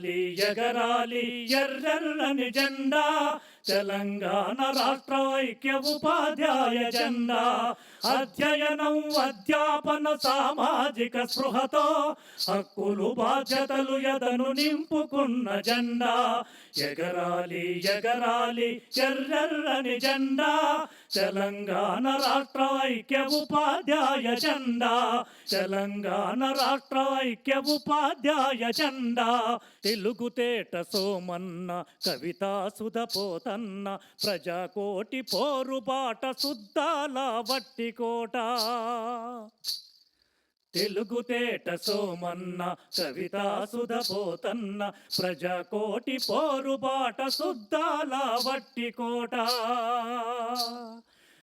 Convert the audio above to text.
ఎగరాలి ఎగరాలి ఎర్రెర్రని జెండా తెలంగాణ రాష్ట్ర ఐక్య ఉపాధ్యాయ జెండా అధ్యయనం అధ్యాపన సామాజిక స్పృహతో హక్కులు బాధ్యతలు ఎదను నింపుకున్న జెండా ఎగరాలి ఎగరాలి ఎర్రెర్రని జెండా తెలంగాణ రాష్ట్ర ఐక్య ఉపాధ్యాయ జెండా తెలంగాణ రాష్ట్ర ఐక్య ఉపాధ్యాయ జెండా తెలుగుతేట సోమన్న కవితా సుధపోతన్న ప్రజాకోటి పోరుబాట సుద్దాల వట్టికోట తెలుగుతేట సోమన్న కవితా సుధపోతన్న ప్రజాకోటి పోరుబాట సుద్దాల వట్టికోట